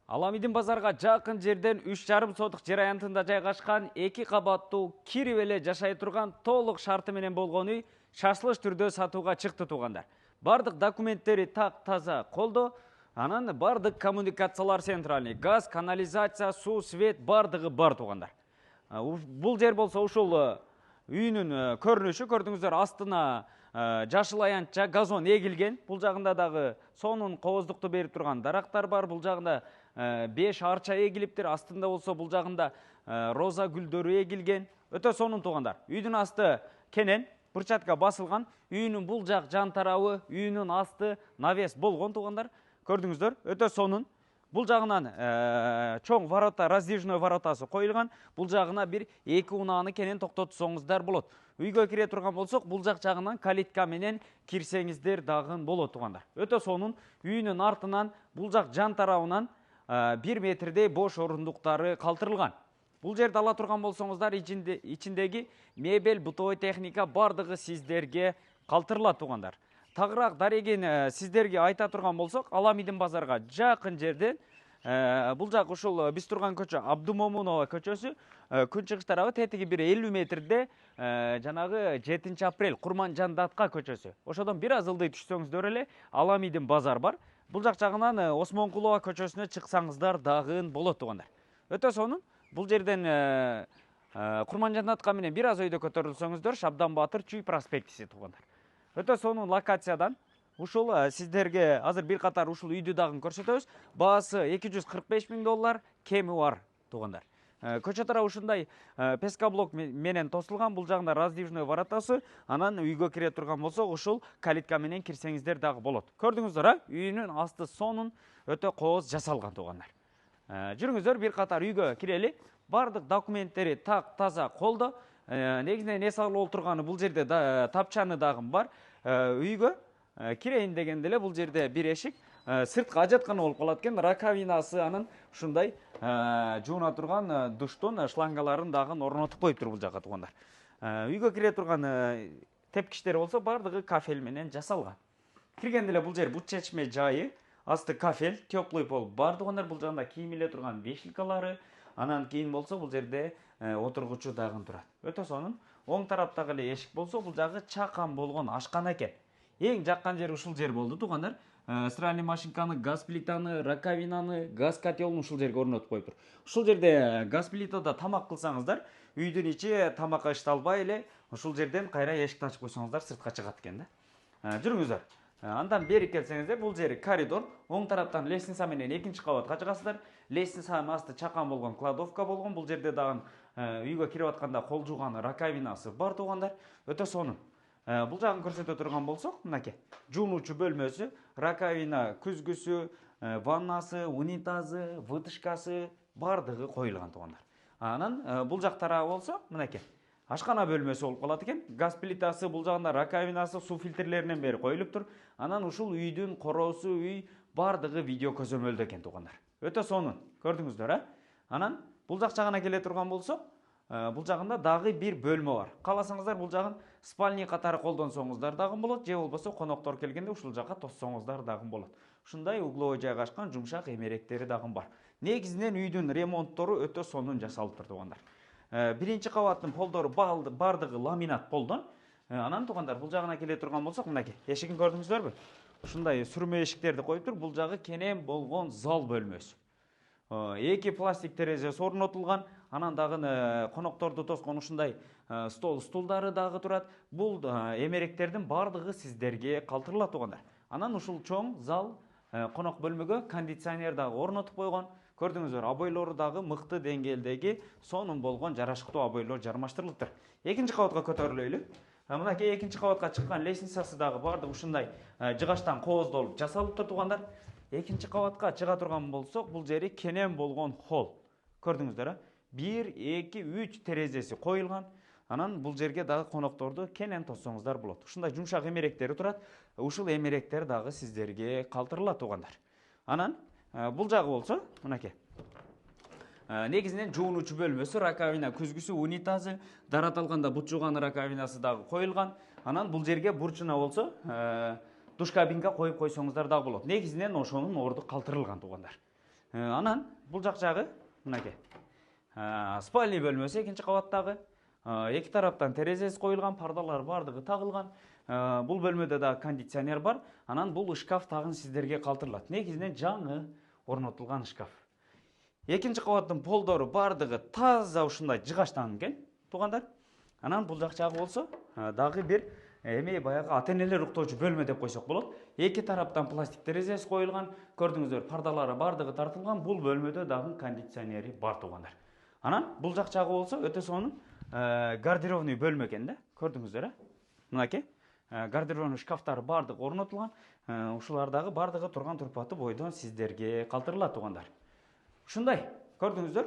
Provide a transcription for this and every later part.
Аламидин базарга жакын жерден 3,5 сотық жер аянтында жайгашкан 2 кабаттуу кирип эле жашай турган толук шарты менен болгон үй шашылыш түрдө сатууга чыкты туугандар. Бардык документтери так таза колдо, анан бардык коммуникациялар центральный, газ, канализация, суу, свет бардыгы бар туугандар. Бул жер болсо ушул үйүнүн көрүнүшү, көрдүңүздөр, астына жашыл аянтча газон эгилген. Бул жагында дагы сонун кооздукту берип турган дарактар бар. Бул жагында 5 арча эгилиптир. Астында болсо бул жагында роза гүлдөрү эгилген. Өтө сонун туугандар. Үйдүн асты кенен, брусчатка басылган. Үйүнүн бул жак жан тарабы, үйүнүн асты навес болгон туугандар. Көрдүңүздөр, өтө сонун. Бул жагынан чоң ворота, раздвижной воротасы коюлган. Бул жагына бир 2 унааны кенен токтотсоңуздар болот. Үйгө кире турган болсок, бул жак жагынан калитка менен кирсеңиздер дагы болот туугандар. Өтө сонун. Үйүнүн артынан бул жак жан тарабынан 1 метрдей бош орундуктары калтырылган. Бул жерде ала турган болсоңуздар, ичиндеги мебель, бытовой техника бардыгы сиздерге калтырылат туугандар. Тагыраак дарегин сиздерге айта турган болсок, Аламидин базарга жакын жерден бул жак ушул биз турган көчө Абдумомунова көчөсү, күн чыгыш тарабы тетиги бир 50 метрде жанагы 7-апрель Курманжан Датка көчөсү. Ошодон бир аз ылдый түшсөңүздөр эле Аламидин базар бар. Бул жак жагынан Осмонкулова көчөсүнө чыксаңыздар дагы болот туугандар. Өтө сонун. Бул жерден Курманжан Датка менен бир аз өйдө көтөрүлсөңүздөр Шабдан Батыр Чүй проспектиси туугандар. Өтө сонун локациядан ушул сиздерге азыр бир катар ушул үйдү дагы көрсөтөбүз. Баасы $245,000 кеми бар туугандар. Көчө тарабы ушундай пескоблок менен тосулган. Бул жагында раздвижной воротасы, анан үйгө кире турган болсок, ушул калитка менен кирсеңиздер дагы болот. Көрдүңүздөр, үйүнүн асты сонун, өтө кооз жасалган туугандар. Жүрүңүздөр, бир катар үйгө кирели. Бардык документтери так таза колдо. Негизинен эс алып отурганы бул жерде тапчаны дагы бар. Үйгө кирейин дегенде эле бул жерде бир эшик, сырткы ажаткана болуп калат экен. Раковинасы, анан ушундай жууна турган душтун шлангаларын дагы орнотуп коюптур бул жака туугандар. Үйгө кире турган тепкичтер болсо бардыгы кафель менен жасалган. Киргенде эле бул жер бут чечме жайы, асты кафель, теплый пол бар туугандар. Бул жагында кийим иле турган вешалкалары, анан кийин болсо бул жерде отургучу дагы турат. Өтө сонун. Оң тараптагы эле эшик болсо, бул жагы чакан болгон ашкана экен. Эң жаккан жер ушул жер болду туугандар. Стиральный машинканы, газ плитаны, раковинаны, газ котелун ушул жерге орнотуп коюптур. Ушул жерде газ плитада тамак кылсаңыздар, үйдүн ичи тамакка ышталбай эле ушул жерден кайра эшикти ачып койсоңуздар сыртка чыгат экен да. Жүрүңүздөр. Андан бери келсеңиздер, бул жери коридор. Оң тараптан лестница менен 2-чи кабатка чыгасыздар. Лестницанын асты чакан болгон, кладовка болгон. Бул жерде дагы үйгө кирип атканда кол жууган раковинасы бар туугандар. Өтө сонун. Бул жагын көрсөтө турган болсок, мынакей. Жуунуучу бөлмөсү, раковина, күзгүсү, ваннасы, унитазы, вытышкасы бардыгы коюлган туугандар. Анан бул жак тарабы болсо, мынакей. Ашкана бөлмөсү болуп калат экен. Газ плитасы, бул жагында раковинасы, суу фильтрлеринен бери коюлуптур. Анан ушул үйдүн короосу, үй бардыгы видео көзөмөлдө экен туугандар. Өтө сонун. Көрдүңүздөр, Анан бул жак жагына келе турган болсок, бул жагында дагы бир бөлмө бар. Кааласаңыздар бул жагын спальня катары колдонсоңуздар дагы болот, же болбосо коноктор келгенде ушул жакка тоссоңуздар дагы болот. Ушундай угловой жайгашкан жумшак эмеректери дагы бар. Негизинен үйдүн ремонттору өтө сонун жасалыптыр туугандар. Биринчи кабаттын полдору бардыгы ламинат полдон. Анан туугандар, бул жагына келе турган болсок, мынакей, эшигин көрдүңүздөрбү? Ушундай сүрмө эшиктерди коюптур. Бул жагы кенен болгон зал бөлмөсү. 2 пластик терезеси орнотулган. Анан дагы конокторду тоскон ушундай стулдары дагы турат. Бул эмеректердин бардыгы сиздерге калтырылат туугандар. Анан ушул чоң зал конок бөлмөгө кондиционер дагы орнотуп койгон. Көрдүңүздөр, абойлору дагы мыкты деңгээлдеги сонун болгон жарашыктуу абойлор жармаштырылыптыр. 2-чи кабатка көтөрүлөлү. Мынакей 2-чи кабатка чыккан лестницасы дагы бардыгы ушундай жыгачтан кооздолуп жасалыптыр туугандар. 2-чи кабатка чыга турган болсок, бул жери кенен болгон холл. Көрдүңүздөр, 1, 2, 3 терезеси коюлган. Анан бул жерге дагы конокторду кенен тоссоңуздар болот. Ушундай жумшак эмеректери турат. Ушул эмеректер дагы сиздерге калтырылат туугандар. Анан бул жагы болсо, мынакей. Негизинен жуунуучу бөлмөсү, раковина, күзгүсү, унитазы, дараталганда бут жууган раковинасы дагы коюлган. Анан бул жерге бурчуна болсо, душ кабинка коюп койсоңуздар дагы болот. Негизинен ошонун орду калтырылган туугандар. Анан бул жак жагы мынакей. Спальный бөлмөсү экинчи кабаттагы. Эки тараптан терезеси коюлган, пардалар бардыгы тагылган. Бул бөлмөдө да кондиционер бар. Анан бул шкаф тагын сиздерге калтырылат. Негизинен жаңы орнотулган шкаф. Экинчи кабаттын полдору бардыгы таза ушундай жыгаштанган экен, туугандар. Анан бул жак жагы болсо дагы бир эми баягы ата-энелер уктоочу бөлмө деп койсок болот. Эки тараптан пластик терезеси коюлган, көрдүңүздөр, пардалары бардыгы тартылган. Бул бөлмөдө дагы кондиционери бар, туугандар. Анан бул жак жагы болсо өтө сонун гардеробный бөлмө экен да, көрдүңүздөр, мынакей. Гардеробный шкафтары бардыгы орнотулган. Ушулардагы бардыгы турган турпаты бойдон сиздерге калтырылат, туугандар. Ушундай, көрдүңүздөр.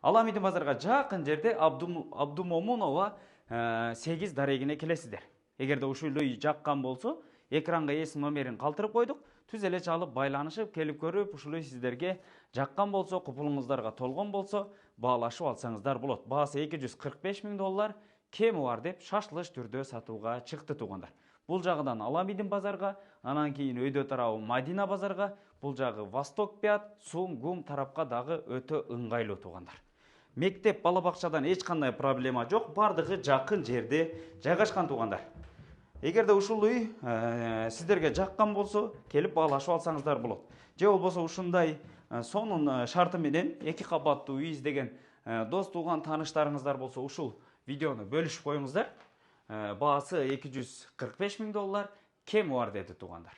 Аламидин базарга жакын жерде Абдумомунова 8 дарегине келесиздер. Эгерде ушул үй жаккан болсо, экранга эсин номерин калтырып койдук. Түз эле чалып байланышып, келип көрүп, ушул үй сиздерге жаккан болсо, купулуңуздарга толгон болсо, баалашып алсаңыздар болот. Баасы $245,000, кеми бар деп шашылыш түрдө сатууга чыкты, туугандар. Бул жагынан Аламидин базарга, анан кийин өйдө тарабы Мадина базарга, бул жагы Восток 5, Сум, Гум тарапка дагы өтө ыңгайлуу, туугандар. Мектеп, бала бакчадан эч кандай проблема жок, бардыгы жакын жерде жайгашкан, туугандар. Эгерде ушул үй сиздерге жаккан болсо, келип баалашып алсаңыздар болот. Же болбосо ушундай сонун шарты менен 2 кабаттуу үй издеген дос тууган тааныштарыңыздар болсо, ушул видеону бөлүшүп коюңуздар. Баасы $245,000, кеми бар деди, туугандар.